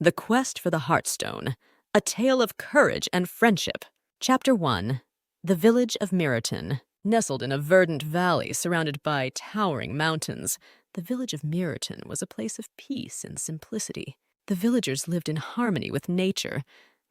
The Quest for the Heartstone, A Tale of Courage and Friendship. Chapter 1. The Village of Miriton. Nestled in a verdant valley surrounded by towering mountains, the village of Miriton was a place of peace and simplicity. The villagers lived in harmony with nature,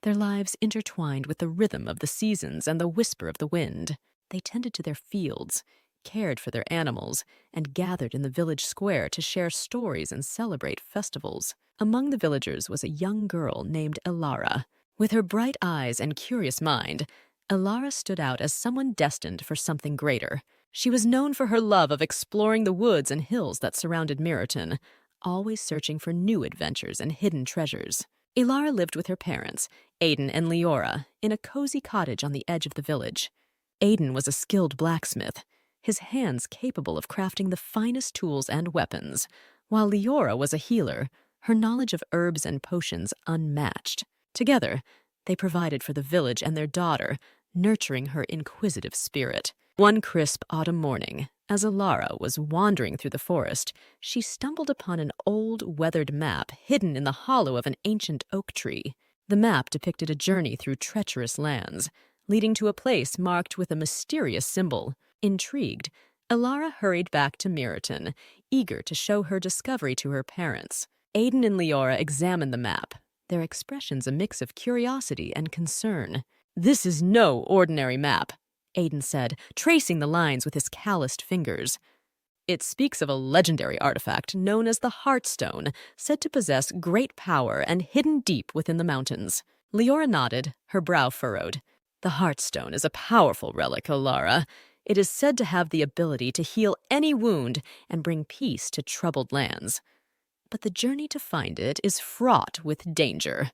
their lives intertwined with the rhythm of the seasons and the whisper of the wind. They tended to their fields, cared for their animals, and gathered in the village square to share stories and celebrate festivals. Among the villagers was a young girl named Elara. With her bright eyes and curious mind, Elara stood out as someone destined for something greater. She was known for her love of exploring the woods and hills that surrounded Miriton, always searching for new adventures and hidden treasures. Elara lived with her parents, Aiden and Leora, in a cozy cottage on the edge of the village. Aiden was a skilled blacksmith, his hands capable of crafting the finest tools and weapons, while Leora was a healer, her knowledge of herbs and potions unmatched. Together, they provided for the village and their daughter, nurturing her inquisitive spirit. One crisp autumn morning, as Elara was wandering through the forest, she stumbled upon an old, weathered map hidden in the hollow of an ancient oak tree. The map depicted a journey through treacherous lands, leading to a place marked with a mysterious symbol. Intrigued, Elara hurried back to Miriton, eager to show her discovery to her parents. Aiden and Leora examined the map, their expressions a mix of curiosity and concern. "This is no ordinary map," Aiden said, tracing the lines with his calloused fingers. "It speaks of a legendary artifact known as the Heartstone, said to possess great power and hidden deep within the mountains." Leora nodded, her brow furrowed. "The Heartstone is a powerful relic, Elara. It is said to have the ability to heal any wound and bring peace to troubled lands. But the journey to find it is fraught with danger."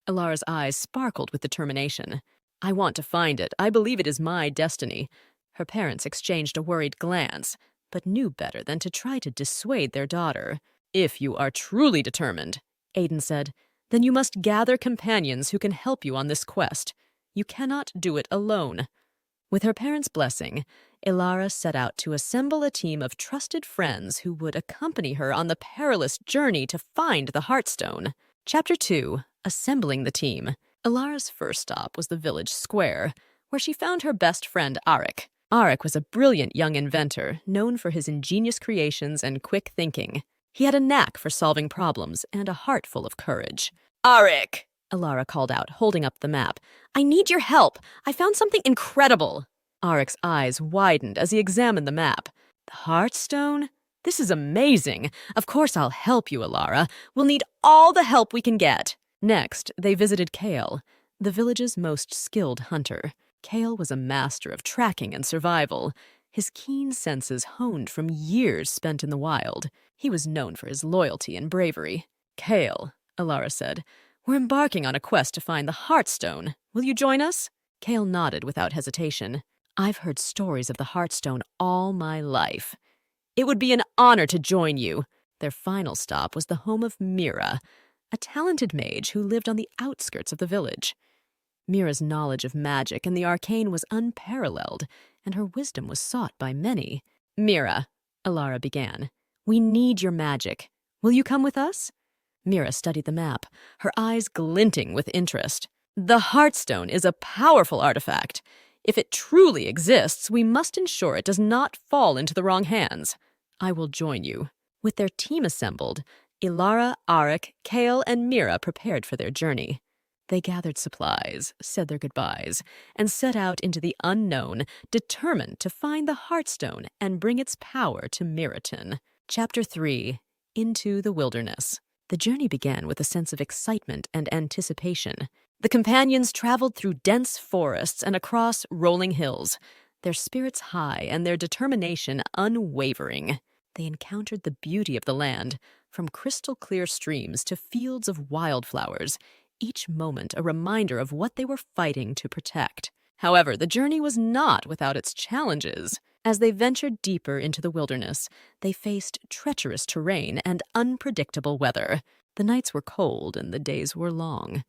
Elara's eyes sparkled with determination. "I want to find it. I believe it is my destiny." Her parents exchanged a worried glance, but knew better than to try to dissuade their daughter. "If you are truly determined," Aiden said, "then you must gather companions who can help you on this quest. You cannot do it alone." With her parents' blessing, Elara set out to assemble a team of trusted friends who would accompany her on the perilous journey to find the Heartstone. Chapter 2. Assembling the team. Elara's first stop was the village square, where she found her best friend Arik. Arik was a brilliant young inventor, known for his ingenious creations and quick thinking. He had a knack for solving problems and a heart full of courage. "Arik!" Elara called out, holding up the map. "I need your help. I found something incredible." Arik's eyes widened as he examined the map. "The Heartstone? This is amazing. Of course I'll help you, Elara. We'll need all the help we can get." Next, they visited Kale, the village's most skilled hunter. Kale was a master of tracking and survival, his keen senses honed from years spent in the wild. He was known for his loyalty and bravery. "Kale," Elara said, "we're embarking on a quest to find the Heartstone. Will you join us?" Kale nodded without hesitation. "I've heard stories of the Heartstone all my life. It would be an honor to join you." Their final stop was the home of Mira, a talented mage who lived on the outskirts of the village. Mira's knowledge of magic and the arcane was unparalleled, and her wisdom was sought by many. "Mira," Elara began, "we need your magic. Will you come with us?" Mira studied the map, her eyes glinting with interest. "The Heartstone is a powerful artifact. If it truly exists, we must ensure it does not fall into the wrong hands. I will join you." With their team assembled, Elara, Arik, Kale, and Mira prepared for their journey. They gathered supplies, said their goodbyes, and set out into the unknown, determined to find the Heartstone and bring its power to Miriton. Chapter 3. Into the Wilderness. The journey began with a sense of excitement and anticipation. The companions traveled through dense forests and across rolling hills, their spirits high and their determination unwavering. They encountered the beauty of the land, from crystal-clear streams to fields of wildflowers, each moment a reminder of what they were fighting to protect. However, the journey was not without its challenges. As they ventured deeper into the wilderness, they faced treacherous terrain and unpredictable weather. The nights were cold and the days were long.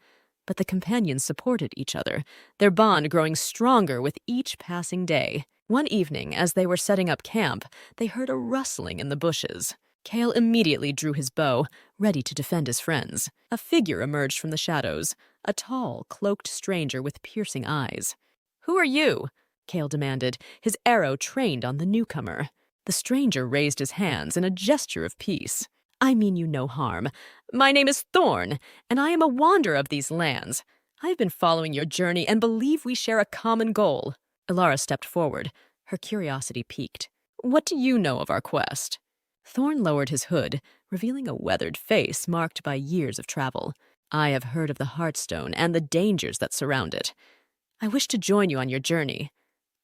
But the companions supported each other, their bond growing stronger with each passing day. One evening, as they were setting up camp, they heard a rustling in the bushes. Cale immediately drew his bow, ready to defend his friends. A figure emerged from the shadows, a tall, cloaked stranger with piercing eyes. "Who are you?" Cale demanded, his arrow trained on the newcomer. The stranger raised his hands in a gesture of peace. "I mean you no harm. My name is Thorn, and I am a wanderer of these lands. I have been following your journey and believe we share a common goal." Ilara stepped forward, her curiosity piqued. "What do you know of our quest?" Thorn lowered his hood, revealing a weathered face marked by years of travel. "I have heard of the Heartstone and the dangers that surround it. I wish to join you on your journey.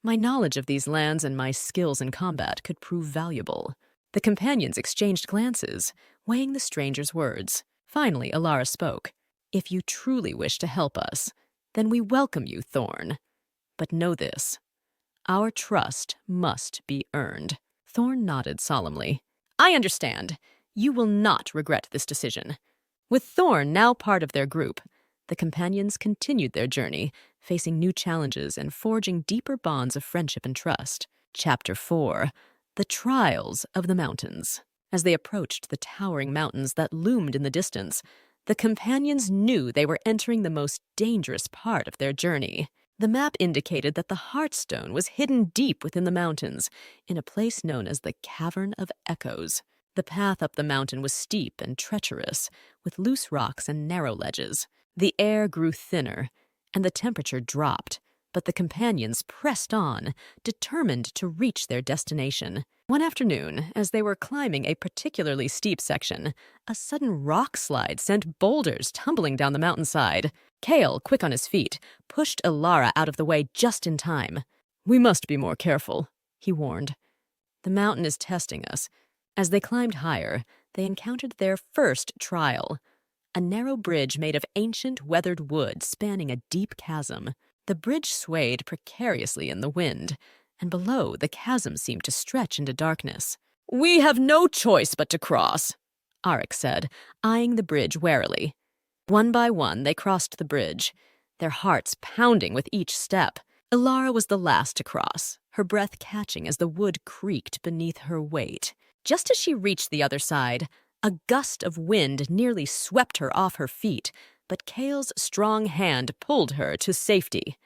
My knowledge of these lands and my skills in combat could prove valuable." The companions exchanged glances, weighing the stranger's words. Finally, Ilara spoke. "If you truly wish to help us, then we welcome you, Thorn. But know this, our trust must be earned." Thorn nodded solemnly. "I understand. You will not regret this decision." With Thorn now part of their group, the companions continued their journey, facing new challenges and forging deeper bonds of friendship and trust. Chapter 4: The Trials of the Mountains. As they approached the towering mountains that loomed in the distance, the companions knew they were entering the most dangerous part of their journey. The map indicated that the Heartstone was hidden deep within the mountains, in a place known as the Cavern of Echoes. The path up the mountain was steep and treacherous, with loose rocks and narrow ledges. The air grew thinner, and the temperature dropped, but the companions pressed on, determined to reach their destination. One afternoon, as they were climbing a particularly steep section, a sudden rock slide sent boulders tumbling down the mountainside. Cale, quick on his feet, pushed Ilara out of the way just in time. "We must be more careful," he warned. "The mountain is testing us." As they climbed higher, they encountered their first trial. A narrow bridge made of ancient, weathered wood spanning a deep chasm. The bridge swayed precariously in the wind, and below the chasm seemed to stretch into darkness. "We have no choice but to cross," Arik said, eyeing the bridge warily. One by one, they crossed the bridge, their hearts pounding with each step. Ilara was the last to cross, her breath catching as the wood creaked beneath her weight. Just as she reached the other side, a gust of wind nearly swept her off her feet, but Cale's strong hand pulled her to safety.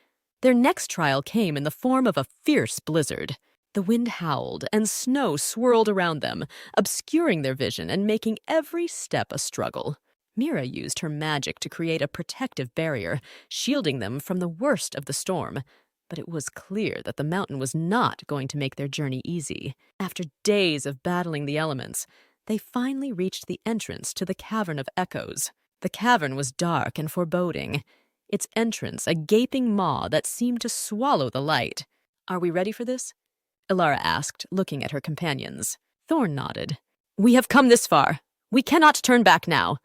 Their next trial came in the form of a fierce blizzard. The wind howled, and snow swirled around them, obscuring their vision and making every step a struggle. Mira used her magic to create a protective barrier, shielding them from the worst of the storm. But it was clear that the mountain was not going to make their journey easy. After days of battling the elements, they finally reached the entrance to the Cavern of Echoes. The cavern was dark and foreboding, its entrance a gaping maw that seemed to swallow the light. "Are we ready for this?" Ilara asked, looking at her companions. Thorn nodded. "We have come this far. We cannot turn back now."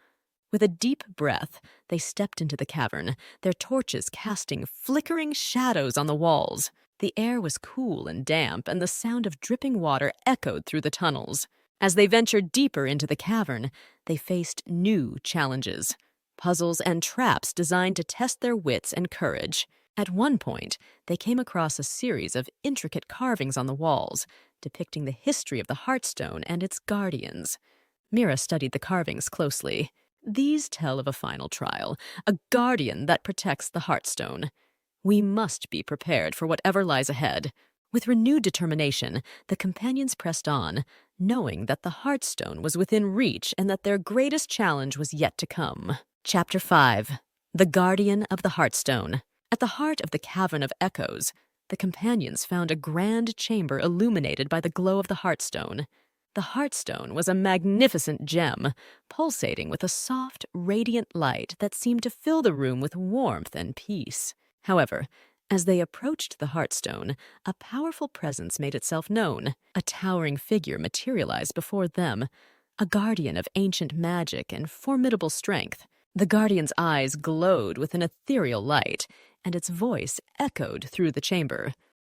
With a deep breath, they stepped into the cavern, their torches casting flickering shadows on the walls. The air was cool and damp, and the sound of dripping water echoed through the tunnels. As they ventured deeper into the cavern, they faced new challenges, puzzles and traps designed to test their wits and courage. At one point, they came across a series of intricate carvings on the walls, depicting the history of the Heartstone and its guardians. Mira studied the carvings closely. These tell of a final trial, a guardian that protects the Heartstone. We must be prepared for whatever lies ahead. With renewed determination, the companions pressed on, knowing that the Heartstone was within reach and that their greatest challenge was yet to come. Chapter 5: The Guardian of the Heartstone. At the heart of the Cavern of Echoes, the companions found a grand chamber illuminated by the glow of the Heartstone. The Heartstone was a magnificent gem, pulsating with a soft, radiant light that seemed to fill the room with warmth and peace. However, as they approached the Heartstone, a powerful presence made itself known. A towering figure materialized before them, a guardian of ancient magic and formidable strength. The guardian's eyes glowed with an ethereal light, and its voice echoed through the chamber.